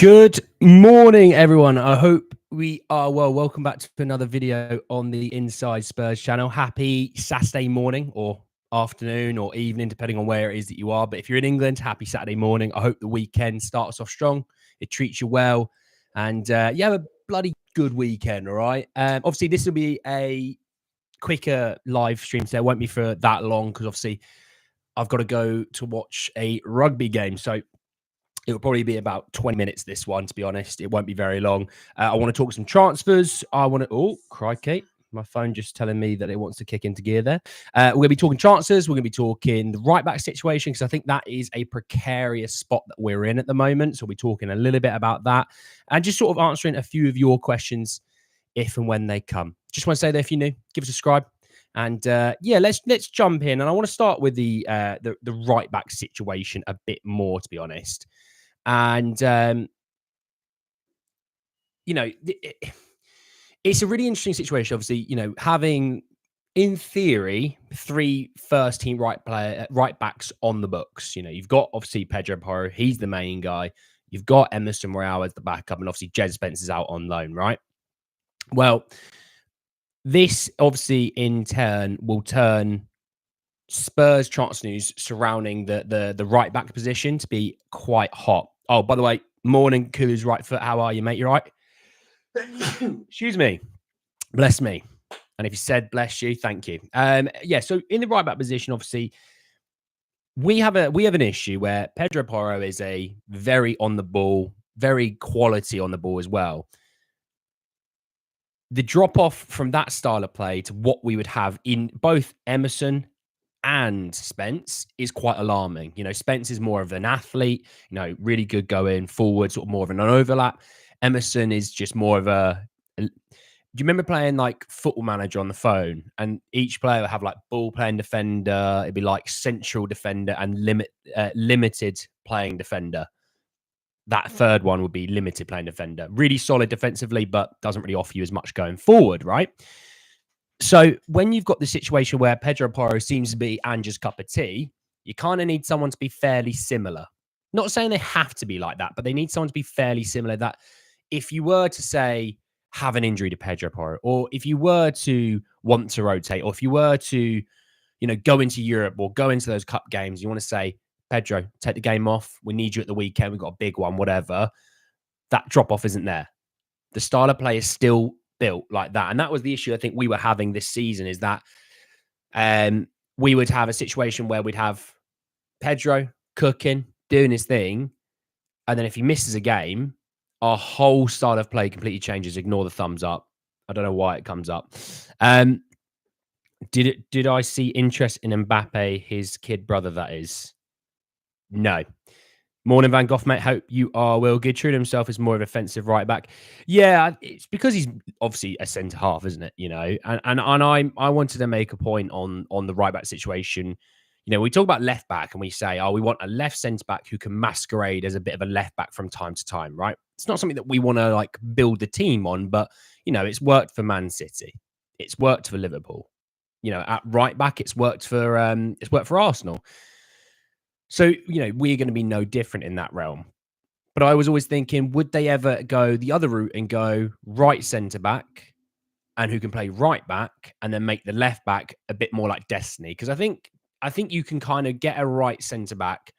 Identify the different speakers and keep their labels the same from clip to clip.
Speaker 1: Good morning, everyone. I hope we are well. Welcome back to another video on the Inside Spurs channel. Happy Saturday morning or afternoon or evening, depending on where it is that you are. But if you're in England, happy Saturday morning. I hope the weekend starts off strong. It treats you well. And you have a bloody good weekend, all right? Obviously, this will be a quicker live stream today. It won't be for that long because obviously I've got to go to watch a rugby game. So it will probably be about 20 minutes, this one, to be honest. It won't be very long. I want to talk some transfers. Oh, crikey. My phone just telling me that it wants to kick into gear there. We're going to be talking transfers. We're going to be talking the right-back situation because I think that is a precarious spot that we're in at the moment. So we'll be talking a little bit about that and just sort of answering a few of your questions if and when they come. Just want to say that if you're new, give us a subscribe. And yeah, let's jump in. And I want to start with the right-back situation a bit more, to be honest. And, it's a really interesting situation, obviously, having, in theory, 3 first-team right backs on the books. You've got, obviously, Pedro Porro. He's the main guy. You've got Emerson Royale as the backup. And, obviously, Jed Spencer's out on loan, right? Well, this, obviously, in turn, will turn Spurs transfer news surrounding the right-back position to be quite hot. Oh, by the way, morning, Kulu's right foot. How are you, mate? You right? Excuse me. Bless me. And if you said bless you, thank you. Yeah, so in the right back position, obviously, we have an issue where Pedro Porro is a very on the ball, very quality on the ball as well. The drop off from that style of play to what we would have in both Emerson and Spence is quite alarming. Spence is more of an athlete, really good going forward, sort of more of an overlap. Emerson is just more of do you remember playing like Football Manager on the phone and each player would have like ball playing defender, it'd be like central defender and limited playing defender. That third one would be limited playing defender. Really solid defensively, but doesn't really offer you as much going forward, right? So when you've got the situation where Pedro Porro seems to be Ange's cup of tea, you kind of need someone to be fairly similar. Not saying they have to be like that, but they need someone to be fairly similar that if you were to say have an injury to Pedro Porro, or if you were to want to rotate, or if you were to, go into Europe or go into those cup games, you want to say, Pedro, take the game off. We need you at the weekend. We've got a big one, whatever. That drop off isn't there. The style of play is still built like that. And that was the issue I think we were having this season is that we would have a situation where we'd have Pedro cooking, doing his thing. And then if he misses a game, our whole style of play completely changes. Ignore the thumbs up. I don't know why it comes up. Did I see interest in Mbappe, his kid brother, that is? No. Morning, Van Gogh, mate. Hope you are well. Gidtrud himself is more of an offensive right back. Yeah, it's because he's obviously a centre half, isn't it? And I wanted to make a point on the right back situation. We talk about left back and we say, we want a left centre back who can masquerade as a bit of a left back from time to time, right? It's not something that we want to like build the team on, but it's worked for Man City, it's worked for Liverpool. At right back, it's worked for Arsenal. So, we're going to be no different in that realm. But I was always thinking, would they ever go the other route and go right centre back and who can play right back and then make the left back a bit more like Destiny? Because I think you can kind of get a right centre back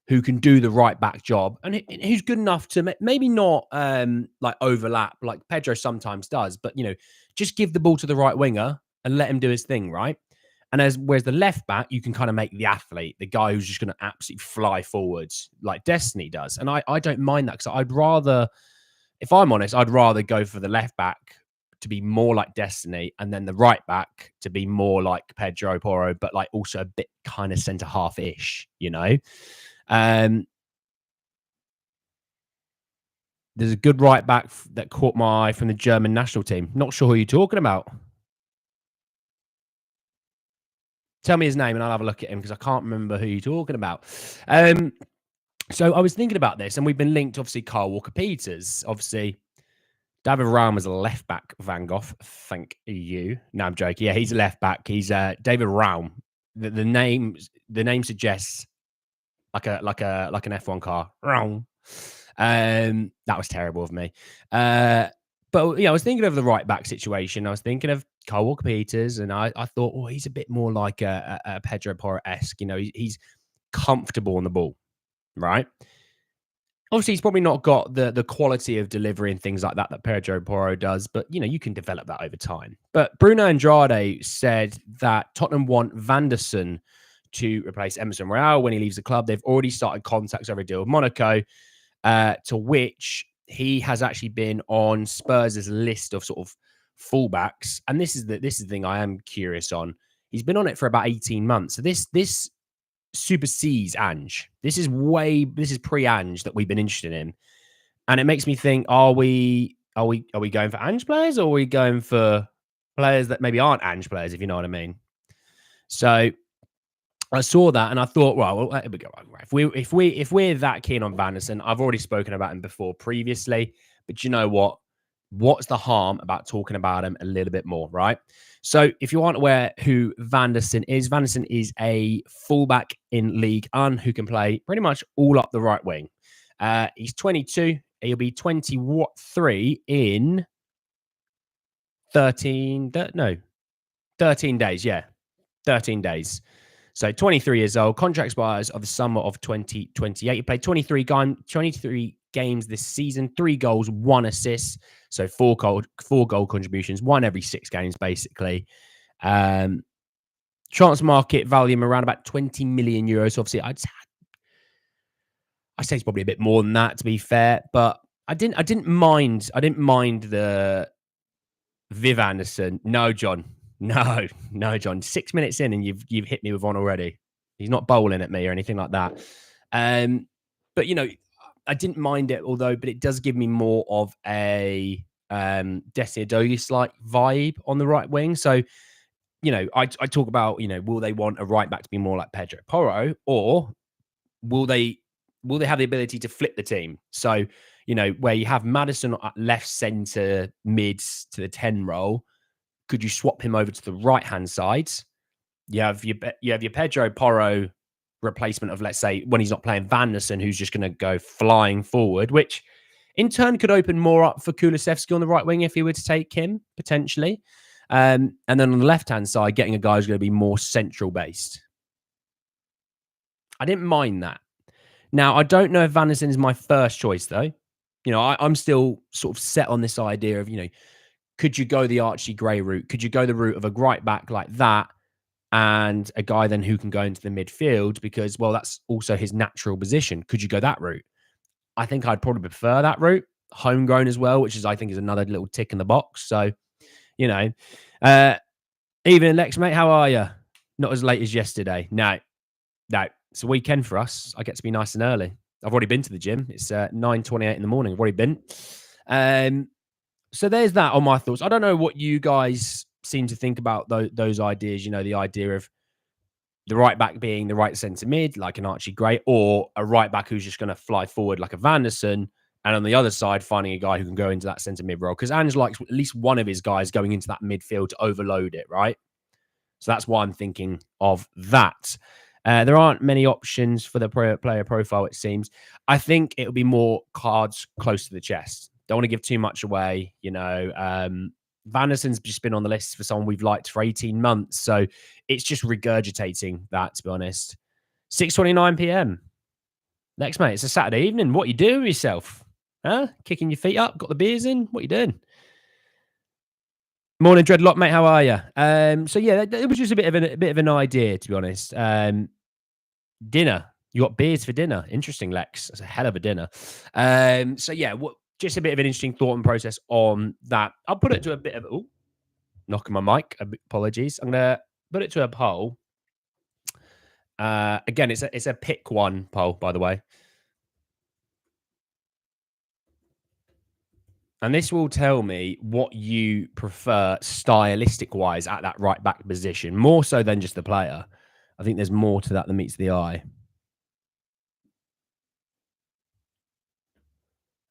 Speaker 1: who can do the right back job and who's good enough to maybe not like overlap like Pedro sometimes does, but, just give the ball to the right winger and let him do his thing, right? And whereas the left back, you can kind of make the athlete, the guy who's just going to absolutely fly forwards like Destiny does. And I don't mind that because I'd rather, if I'm honest, I'd rather go for the left back to be more like Destiny and then the right back to be more like Pedro Porro, but like also a bit kind of centre half-ish, There's a good right back that caught my eye from the German national team. Not sure who you're talking about. Tell me his name and I'll have a look at him because I can't remember who you're talking about. So I was thinking about this and we've been linked, obviously, Kyle Walker-Peters. Obviously, David Raum is a left back, Van Gogh. Thank you. No, I'm joking. Yeah, he's a left back. He's David Raum. The name suggests like an F1 car. Raum. That was terrible of me. But yeah, I was thinking of the right back situation. I was thinking of Kyle Walker-Peters, and I thought, oh, he's a bit more like a Pedro Porro-esque. He's comfortable on the ball, right? Obviously, he's probably not got the quality of delivery and things like that Pedro Porro does, but you can develop that over time. But Bruno Andrade said that Tottenham want Vanderson to replace Emerson Royale when he leaves the club. They've already started contacts over a deal with Monaco, to which he has actually been on Spurs' list of sort of fullbacks. And this is the thing I am curious on. He's been on it for about 18 months. So this supersedes Ange. This is pre-Ange that we've been interested in. And it makes me think, are we going for Ange players, or are we going for players that maybe aren't Ange players, if you know what I mean? So I saw that and I thought, well, here we go. If we're that keen on Vanderson, I've already spoken about him before previously, but you know what? What's the harm about talking about him a little bit more, right? So if you aren't aware who Vanderson is a fullback in League One who can play pretty much all up the right wing. He's 22. He'll be 23 in 13 days. Yeah, 13 days. So 23 years old, contract expires of the summer of 2028. He played 23 games this season, 3 goals, 1 assist. So 4 goal contributions, 1 every 6 games, basically. Transfer market value around about 20 million euros. Obviously, I'd say it's probably a bit more than that, to be fair. But I didn't mind the Viv Anderson. No, John. No, John. 6 minutes in and you've hit me with one already. He's not bowling at me or anything like that. But I didn't mind it, but it does give me more of a Destiny Adonis like vibe on the right wing. So, I talk about, will they want a right back to be more like Pedro Porro, or will they have the ability to flip the team? So, where you have Maddison at left centre mids to the 10 role, could you swap him over to the right hand side? You have your Pedro Porro replacement of, let's say, when he's not playing, Vanderson, who's just going to go flying forward, which in turn could open more up for Kulusevski on the right wing if he were to take him potentially. And then on the left hand side, getting a guy who's going to be more central based. I didn't mind that. Now, I don't know if Vanderson is my first choice though. I'm still sort of set on this idea of, could you go the Archie Gray route? Could you go the route of a right back like that and a guy then who can go into the midfield? Because, well, that's also his natural position. Could you go that route? I think I'd probably prefer that route. Homegrown as well, which I think is another little tick in the box. So, evening, Lex, mate. How are you? Not as late as yesterday. No. It's a weekend for us. I get to be nice and early. I've already been to the gym. It's 9:28 in the morning. I've already been. So there's that on my thoughts. I don't know what you guys seem to think about those ideas. The idea of the right back being the right centre mid, like an Archie Gray, or a right back who's just going to fly forward like a Vanderson, and on the other side, finding a guy who can go into that centre mid role. Because Ange likes at least one of his guys going into that midfield to overload it, right? So that's why I'm thinking of that. There aren't many options for the player profile, it seems. I think it'll be more cards close to the chest. Don't want to give too much away, Vanderson's just been on the list for someone we've liked for 18 months. So it's just regurgitating that, to be honest. 6:29 p.m. Next, mate, it's a Saturday evening. What you doing with yourself? Huh? Kicking your feet up? Got the beers in? What you doing? Morning, Dreadlock, mate. How are you? So yeah, it was just a bit of an idea, to be honest. Dinner. You got beers for dinner. Interesting, Lex. That's a hell of a dinner. So yeah, just a bit of an interesting thought and process on that. I'll put it to a bit of knocking my mic. Apologies. I'm gonna put it to a poll. Again, it's a pick one poll, by the way. And this will tell me what you prefer stylistic-wise at that right-back position, more so than just the player. I think there's more to that than meets the eye.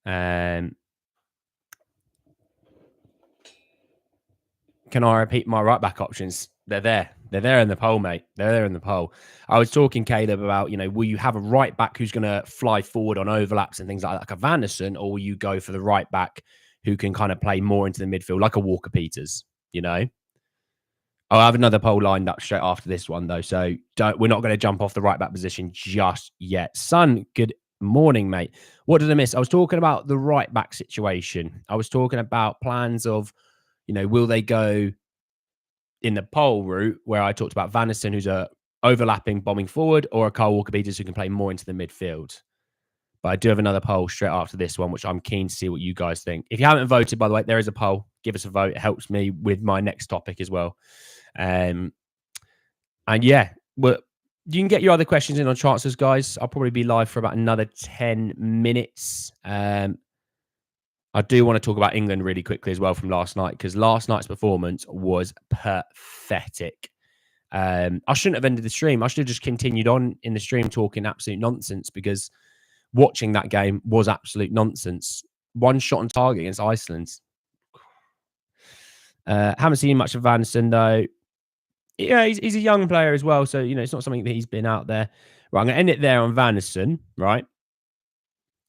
Speaker 1: Can I repeat my right-back options? They're there. They're there in the poll, mate. They're there in the poll. I was talking, Caleb, about, will you have a right back who's going to fly forward on overlaps and things like a Vanderson, or will you go for the right back who can kind of play more into the midfield, like a Walker Peters, I'll have another poll lined up straight after this one, though. So we're not going to jump off the right back position just yet. Son, good morning, mate. What did I miss? I was talking about the right back situation. I was talking about plans of, will they go in the poll route where I talked about Vanderson, who's a overlapping bombing forward, or a Kyle Walker-Peters who can play more into the midfield. But I do have another poll straight after this one, which I'm keen to see what you guys think. If you haven't voted, by the way, there is a poll. Give us a vote. It helps me with my next topic as well. And yeah, you can get your other questions in on transfers, guys. I'll probably be live for about another 10 minutes. I do want to talk about England really quickly as well from last night, because last night's performance was pathetic. I shouldn't have ended the stream. I should have just continued on in the stream talking absolute nonsense, because watching that game was absolute nonsense. One shot on target against Iceland. Haven't seen much of Vanderson, though. Yeah, he's a young player as well, so it's not something that he's been out there. Right, I'm going to end it there on Vanderson, right?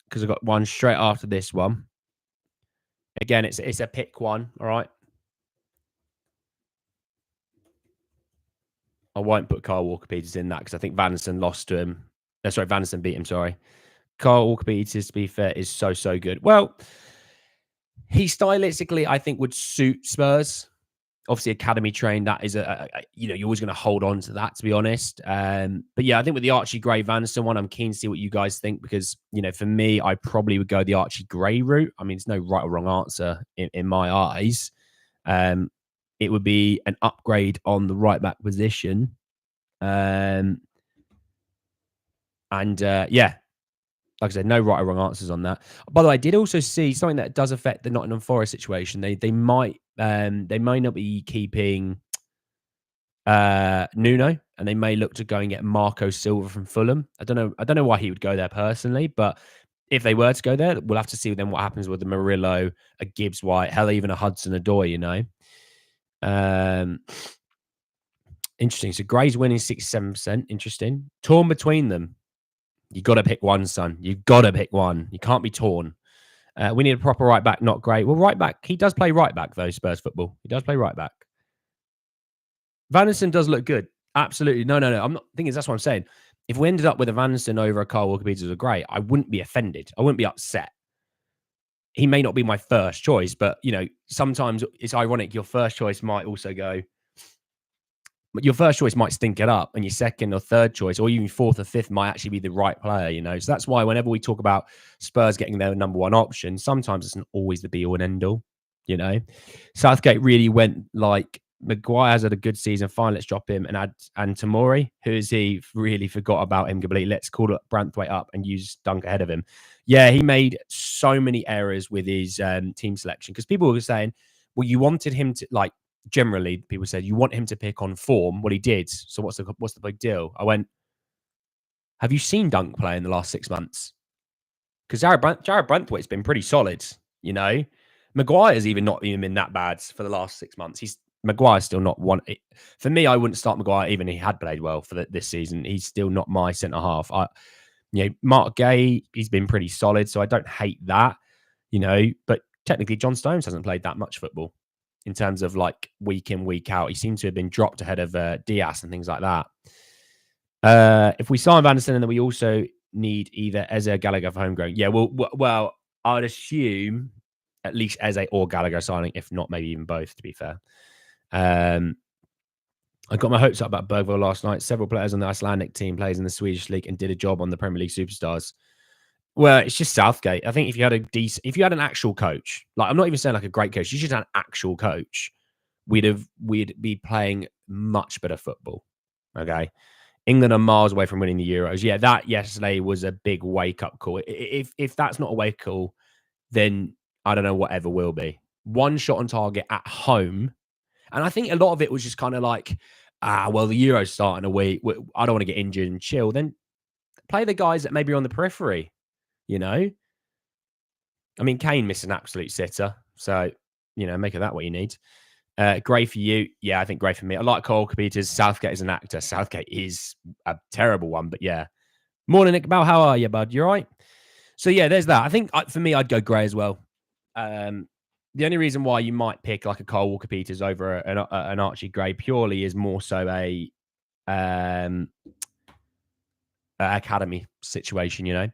Speaker 1: Because I've got one straight after this one. Again, it's a pick one, all right? I won't put Kyle Walker-Peters in that because I think Vanderson lost to him. Vanderson beat him, sorry. Kyle Walker-Peters, to be fair, is so good. Well, he stylistically, I think, would suit Spurs. Obviously, academy trained, that is you're always going to hold on to that, to be honest. But yeah, I think with the Archie Gray Vanderson one, I'm keen to see what you guys think, because, for me, I probably would go the Archie Gray route. I mean, there's no right or wrong answer in my eyes. It would be an upgrade on the right back position. Yeah, like I said, no right or wrong answers on that. By the way, I did also see something that does affect the Nottingham Forest situation. They might not be keeping Nuno, and they may look to go and get Marco Silva from Fulham. I don't know why he would go there personally, but if they were to go there, we'll have to see then what happens with the Murillo, a Gibbs White, hell, even a Hudson-Odoi, Interesting. So Gray's winning 67%. Interesting. Torn between them. You got to pick one, son. You got to pick one. You can't be torn. We need a proper right back, not Gray. Well, right back. He does play right back, though, Spurs football. He does play right back. Vanderson does look good. Absolutely. No. I'm not thinking that's what I'm saying. If we ended up with a Vanderson over a Kyle Walker-Peters or Gray, I wouldn't be offended. I wouldn't be upset. He may not be my first choice, but, sometimes it's ironic. Your first choice might also go... Your first choice might stink it up, and your second or third choice, or even fourth or fifth, might actually be the right player, So that's why whenever we talk about Spurs getting their number one option, sometimes it's not always the be-all and end-all, Southgate really went like, Maguire has had a good season, fine, let's drop him, and add Tomori. Who is he? Really forgot about him completely. Let's call it Branthwaite up and use Dunk ahead of him. Yeah, he made so many errors with his team selection, because people were saying, well, you wanted him to, like, generally, people said you want him to pick on form. Well, he did. So what's the big deal? I went, have you seen Dunk play in the last 6 months? Because Jared Branthwaite's been pretty solid, Maguire's not even been that bad for the last 6 months. Maguire's still not one. For me, I wouldn't start Maguire even if he had played well for this season. He's still not my centre half. Mark Gay, he's been pretty solid, so I don't hate that, but technically John Stones hasn't played that much football in terms of like week in, week out. He seems to have been dropped ahead of Diaz and things like that. If we sign Vanderson, and then we also need either Eze or Gallagher for Homegrown. Yeah, well, I'd assume at least Eze or Gallagher signing, if not maybe even both, to be fair. I got my hopes up about Bergville last night. Several players on the Icelandic team plays in the Swedish league and did a job on the Premier League superstars. Well, it's just Southgate. I think if you had an actual coach, like, I'm not even saying like a great coach, you should have an actual coach, we'd be playing much better football. Okay. England are miles away from winning the Euros. Yeah, that yesterday was a big wake-up call. If that's not a wake call, then I don't know what ever will be. One shot on target at home. And I think a lot of it was just kind of like, well, the Euros start in a week. I don't want to get injured and chill. Then play the guys that maybe are on the periphery, I mean, Kane missed an absolute sitter. So, make of that what you need. Gray for you. Yeah, I think Gray for me. I like Cole Peters. Southgate is an actor. Southgate is a terrible one, but yeah. Morning, Nick Bell. How are you, bud? You all right? So yeah, there's that. I think for me, I'd go Gray as well. The only reason why you might pick like a Cole Walker Peters over an Archie Gray purely is more so um, academy situation, you know.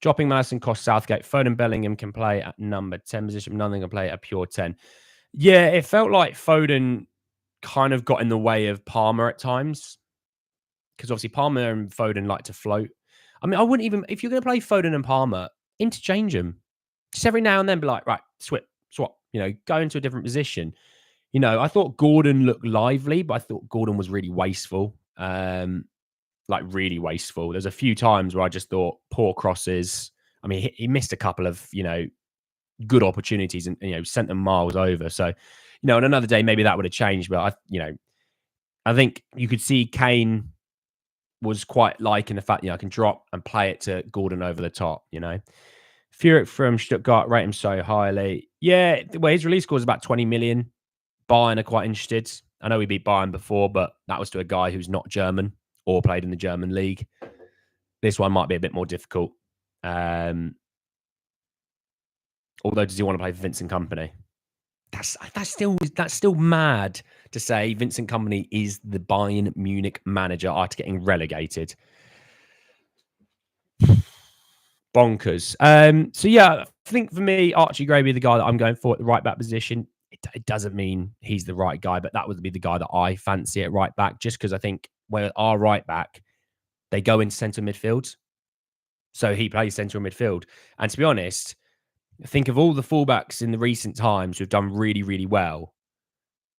Speaker 1: Dropping Madison costs Southgate. Foden Bellingham can play at number 10 position. None of them can play at a pure 10. Yeah, it felt like Foden kind of got in the way of Palmer at times because obviously Palmer and Foden like to float. I mean, I wouldn't even, if you're going to play Foden and Palmer, interchange them. Just every now and then be like, right, swap, go into a different position. I thought Gordon looked lively, but I thought Gordon was really wasteful. Like really wasteful. There's a few times where I just thought poor crosses. I mean, he missed a couple of, good opportunities and, sent them miles over. So, on another day, maybe that would have changed. But I think you could see Kane was quite liking the fact, I can drop and play it to Gordon over the top, Furyk from Stuttgart, rate him so highly. Yeah, well, his release score is about 20 million. Bayern are quite interested. I know we beat Bayern before, but that was to a guy who's not German or played in the German league. This one might be a bit more difficult. Although, does he want to play for Vincent Kompany? That's still mad to say Vincent Kompany is the Bayern Munich manager after getting relegated. Bonkers. So yeah, I think for me, Archie Gray be the guy that I'm going for at the right back position. It doesn't mean he's the right guy, but that would be the guy that I fancy at right back, just because I think where our right back, they go into centre midfield. So he plays central midfield. And to be honest, think of all the fullbacks in the recent times who've done really, really well.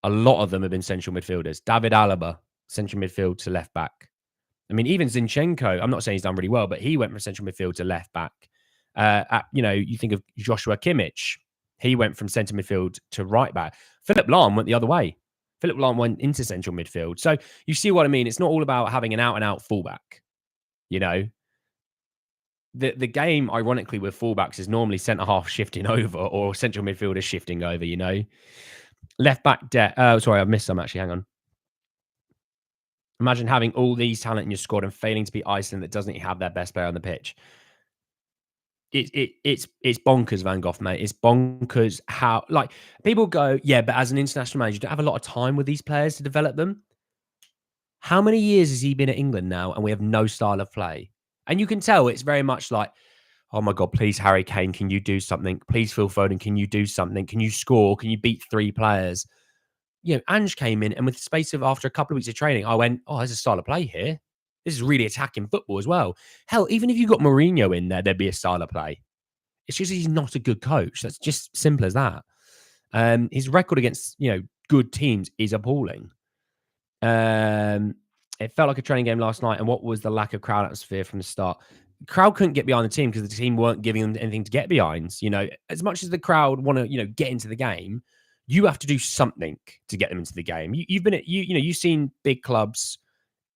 Speaker 1: A lot of them have been central midfielders. David Alaba, central midfield to left back. I mean, even Zinchenko, I'm not saying he's done really well, but he went from central midfield to left back. You think of Joshua Kimmich. He went from centre midfield to right back. Philip Lahm went the other way. Philip Lahm went into central midfield. So you see what I mean? It's not all about having an out-and-out fullback. The game, ironically, with fullbacks is normally centre-half shifting over or central midfielder shifting over, Left back, sorry, I've missed some actually. Hang on. Imagine having all these talent in your squad and failing to beat Iceland that doesn't have their best player on the pitch. It's bonkers, Van Gogh, mate. It's bonkers how, like, people go, yeah, but as an international manager, you don't have a lot of time with these players to develop them. How many years has he been at England now and we have no style of play? And you can tell it's very much like, oh my God, please, Harry Kane, can you do something? Please, Phil Foden, can you do something? Can you score? Can you beat 3 players? Ange came in and with the space of after a couple of weeks of training, I went, oh, there's a style of play here. This is really attacking football as well. Hell, even if you got Mourinho in there, there'd be a style of play. It's just he's not a good coach. That's just simple as that. His record against, good teams is appalling. It felt like a training game last night. And what was the lack of crowd atmosphere from the start? The crowd couldn't get behind the team because the team weren't giving them anything to get behind. As much as the crowd want to, get into the game, you have to do something to get them into the game. You've been at, you've seen big clubs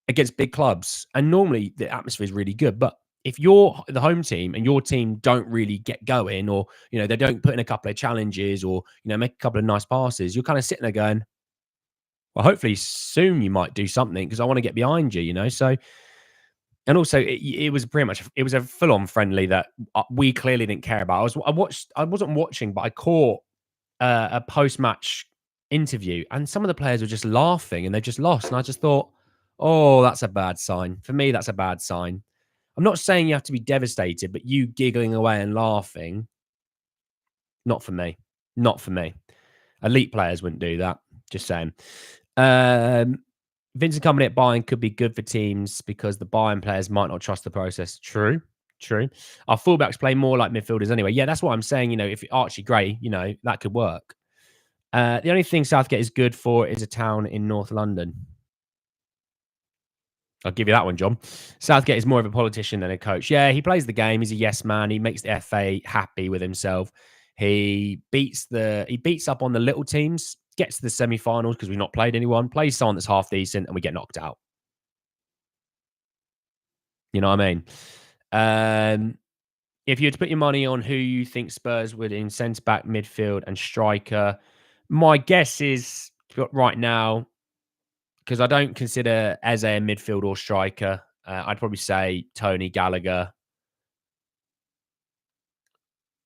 Speaker 1: against big clubs, and normally the atmosphere is really good. But if you're the home team and your team don't really get going, or they don't put in a couple of challenges, or make a couple of nice passes, you're kind of sitting there going, well, hopefully soon you might do something because I want to get behind you. So, and also it was pretty much, it was a full-on friendly that we clearly didn't care about. I wasn't watching, but I caught a post-match interview and some of the players were just laughing and they just lost. And I just thought, oh, that's a bad sign. For me, that's a bad sign. I'm not saying you have to be devastated, but you giggling away and laughing, not for me. Not for me. Elite players wouldn't do that. Just saying. Vincent Kompany at Bayern could be good for teams because the Bayern players might not trust the process. True. Our fullbacks play more like midfielders anyway. Yeah, that's what I'm saying. If Archie Gray, that could work. The only thing Southgate is good for is a town in North London. I'll give you that one, John. Southgate is more of a politician than a coach. Yeah, he plays the game. He's a yes man. He makes the FA happy with himself. He beats up on the little teams, gets to the semi-finals because we've not played anyone, plays someone that's half decent, and we get knocked out. You know what I mean? If you had to put your money on who you think Spurs would in centre-back, midfield, and striker, my guess is But right now, because I don't consider Eze a midfield or striker, I'd probably say Tony Gallagher,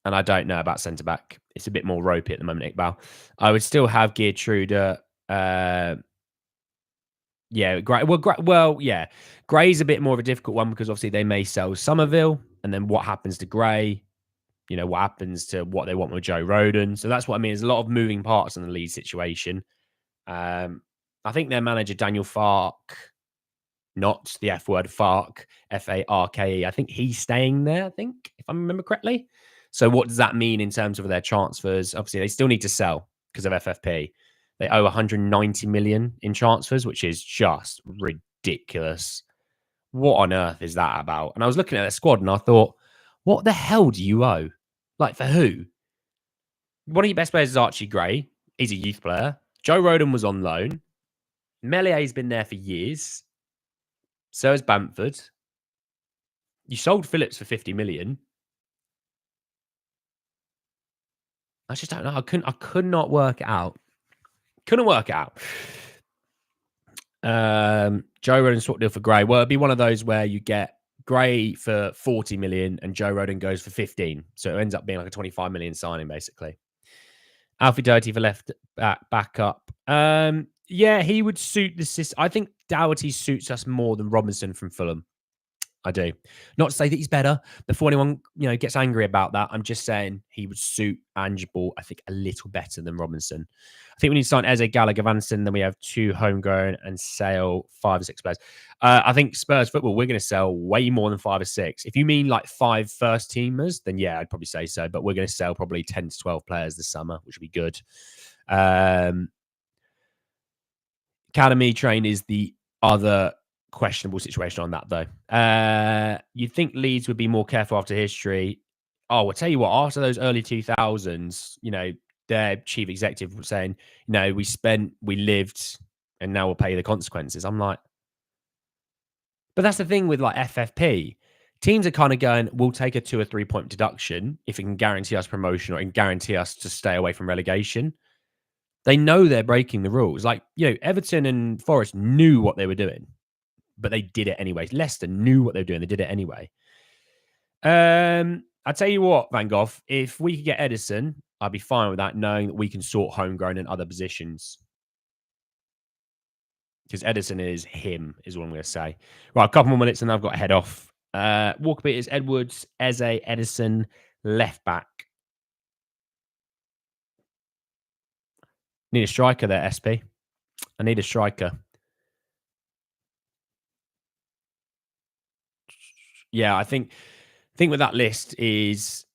Speaker 1: and I don't know about centre back. It's a bit more ropey at the moment, Iqbal. I would still have Geertruida. Yeah, Gray. Well, yeah, Gray's a bit more of a difficult one because obviously they may sell Somerville, and then what happens to Gray? What happens to what they want with Joe Rodon? So that's what I mean. There's a lot of moving parts in the Leeds situation. I think their manager Daniel Farke, not the F word, Farke, Farke. I think he's staying there. I think if I remember correctly. So what does that mean in terms of their transfers? Obviously, they still need to sell because of FFP. They owe 190 million in transfers, which is just ridiculous. What on earth is that about? And I was looking at their squad and I thought, what the hell do you owe? Like for who? One of your best players is Archie Gray. He's a youth player. Joe Rodon was on loan. Mellier's been there for years. So has Bamford. You sold Phillips for 50 million. I just don't know. I could not work it out. Couldn't work it out. Joe Rodon sort of deal for Gray. Well, it'd be one of those where you get Gray for 40 million and Joe Rodon goes for 15. So it ends up being like a 25 million signing, basically. Alfie Doherty for left back up. Yeah, he would suit the system. I think Doherty suits us more than Robinson from Fulham. I do. Not to say that he's better. Before anyone gets angry about that, I'm just saying he would suit Ange, I think, a little better than Robinson. I think we need to sign Eze, Gallagher, Vanson. Then we have 2 homegrown and sell 5 or 6 players. I think Spurs football, we're going to sell way more than 5 or 6. If you mean like 5 first teamers, then yeah, I'd probably say so. But we're going to sell probably 10 to 12 players this summer, which would be good. Academy train is the other questionable situation on that, though. You'd think Leeds would be more careful after history. Oh, I'll tell you what, after those early 2000s, their chief executive was saying, we spent, we lived, and now we'll pay the consequences. I'm like, but that's the thing with like FFP. Teams are kind of going, we'll take a 2 or 3 point deduction if it can guarantee us promotion or it can guarantee us to stay away from relegation. They know they're breaking the rules. Like, Everton and Forest knew what they were doing, but they did it anyway. Leicester knew what they were doing. They did it anyway. I tell you what, Van Gogh, if we could get Edison, I'd be fine with that, knowing that we can sort homegrown in other positions. Because Edison is him, is what I'm going to say. Right, a couple more minutes and I've got to head off. Walker Peters, Edwards, Eze, Edison, left back. Need a striker there, SP. I need a striker. Yeah, I think with that list is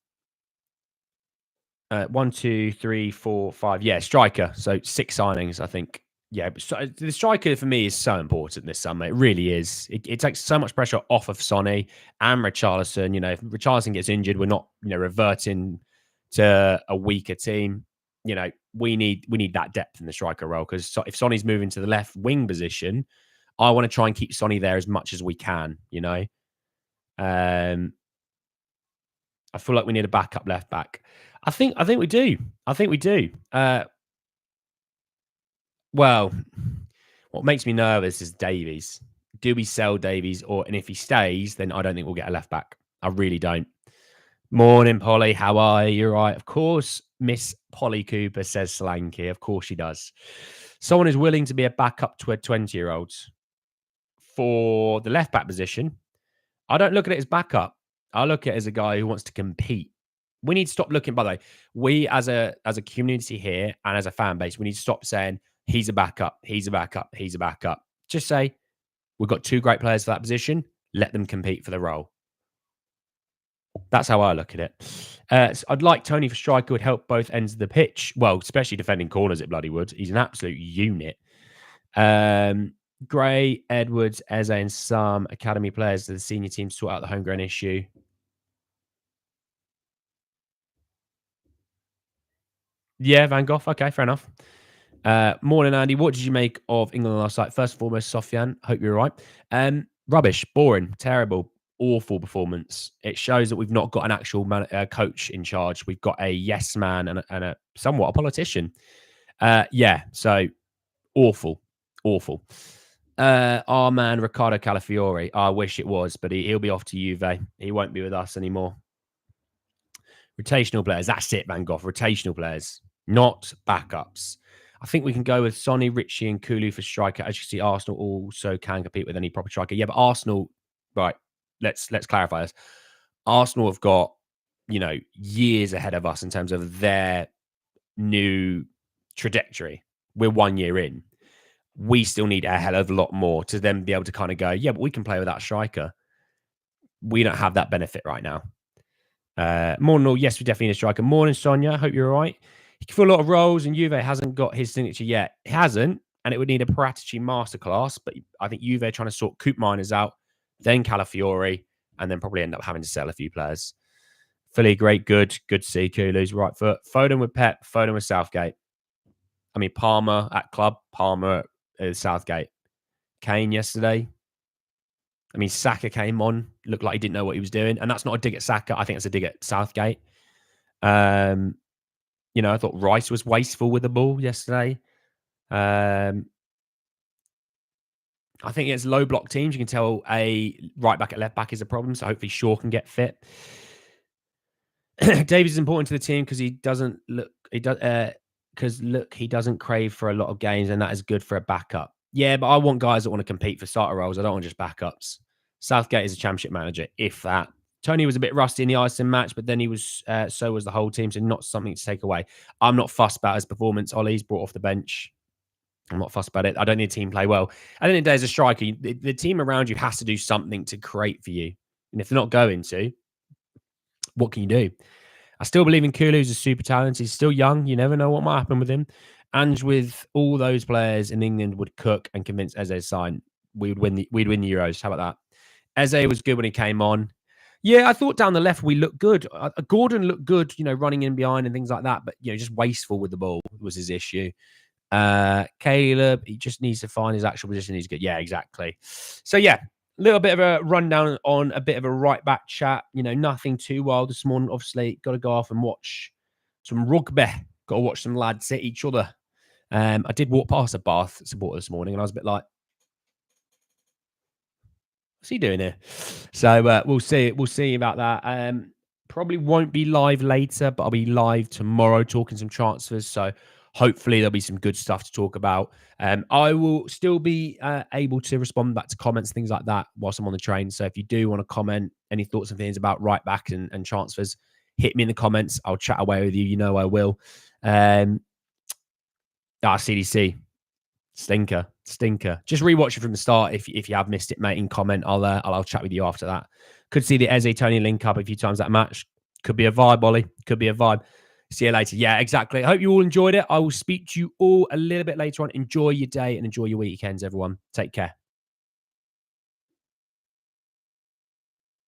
Speaker 1: 1, 2, 3, 4, 5. Yeah, striker. So 6 signings, I think. Yeah, but the striker for me is so important this summer. It really is. It takes so much pressure off of Sonny and Richarlison. If Richarlison gets injured, we're not reverting to a weaker team. We need that depth in the striker role, because if Sonny's moving to the left wing position, I want to try and keep Sonny there as much as we can. I feel like we need a backup left back. I think we do. I think we do. Well, what makes me nervous is Davies. Do we sell Davies, and if he stays, then I don't think we'll get a left back. I really don't. Morning, Polly. How are you? You're right. Of course, Miss Polly Cooper says Slanky. Of course she does. Someone is willing to be a backup to a 20-year-old for the left back position. I don't look at it as backup. I look at it as a guy who wants to compete. We need to stop looking, by the way, we as a community here and as a fan base, we need to stop saying he's a backup, he's a backup, he's a backup. Just say, we've got 2 great players for that position. Let them compete for the role. That's how I look at it. So I'd like Tony for striker, would help both ends of the pitch. Well, especially defending corners, it bloody would. He's an absolute unit. Gray, Edwards, Eze, and some academy players to the senior team to sort out the homegrown issue. Yeah, Van Gogh. Okay, fair enough. Morning, Andy. What did you make of England last night? First and foremost, Sofian, hope you're all right. Rubbish, boring, terrible, awful performance. It shows that we've not got an actual coach in charge. We've got a yes man and a somewhat a politician. Yeah, so Awful. Awful. Our man, Riccardo Calafiori. I wish it was, but he'll be off to Juve. He won't be with us anymore. Rotational players. That's it, Van Gogh. Rotational players, not backups. I think we can go with Sonny, Ritchie, and Kulu for striker. As you see, Arsenal also can compete with any proper striker. Yeah, but Arsenal, right? Let's clarify this. Arsenal have got, years ahead of us in terms of their new trajectory. We're 1 year in. We still need a hell of a lot more to then be able to kind of go, yeah, but we can play with that striker. We don't have that benefit right now. Morning, all. Yes, we definitely need a striker. Morning, Sonia. Hope you're all right. He can fill a lot of roles, and Juve hasn't got his signature yet. It hasn't, and it would need a Paratici masterclass. But I think Juve are trying to sort Coop Miners out, then Calafiori, and then probably end up having to sell a few players. Fully great, good to see Kulu's right foot. Foden with Pep, Foden with Southgate. I mean, Palmer at club, Palmer at Southgate. Kane yesterday. I mean, Saka came on, looked like he didn't know what he was doing. And that's not a dig at Saka. I think it's a dig at Southgate. I thought Rice was wasteful with the ball yesterday. I think it's low block teams. You can tell a right back at left back is a problem. So hopefully Shaw can get fit. Davies is important to the team because he doesn't crave for a lot of games, and that is good for a backup. Yeah, but I want guys that want to compete for starter roles. I don't want just backups. Southgate is a championship manager, if that. Tony was a bit rusty in the Iceland match, but then he was, so was the whole team, so not something to take away. I'm not fussed about his performance. Ollie's brought off the bench. I'm not fussed about it. I don't need a team play well. At the end of the day, as a striker, the team around you has to do something to create for you. And if they're not going to, what can you do? I still believe in Kulu. He's a super talent. He's still young. You never know what might happen with him. Ange, with all those players in England, would cook and convince Eze to sign. We'd win the Euros. How about that? Eze was good when he came on. Yeah, I thought down the left we looked good. Gordon looked good, running in behind and things like that. But just wasteful with the ball was his issue. Caleb, he just needs to find his actual position. He's good. Yeah, exactly. So yeah, a little bit of a rundown on a bit of a right back chat. Nothing too wild this morning. Obviously, got to go off and watch some rugby. Got to watch some lads hit each other. I did walk past a Bath supporter this morning, and I was a bit like, what's he doing here? So we'll see. We'll see about that. Probably won't be live later, but I'll be live tomorrow talking some transfers. So hopefully there'll be some good stuff to talk about. I will still be able to respond back to comments, things like that, whilst I'm on the train. So if you do want to comment any thoughts and feelings about right back and transfers, hit me in the comments. I'll chat away with you. You know I will. CDC. Stinker. Just rewatch it from the start if you have missed it, mate. In comment, I'll chat with you after that. Could see the Eze Tony link up a few times that match. Could be a vibe, Ollie. Could be a vibe. See you later. Yeah, exactly. I hope you all enjoyed it. I will speak to you all a little bit later on. Enjoy your day and enjoy your weekends, everyone. Take care.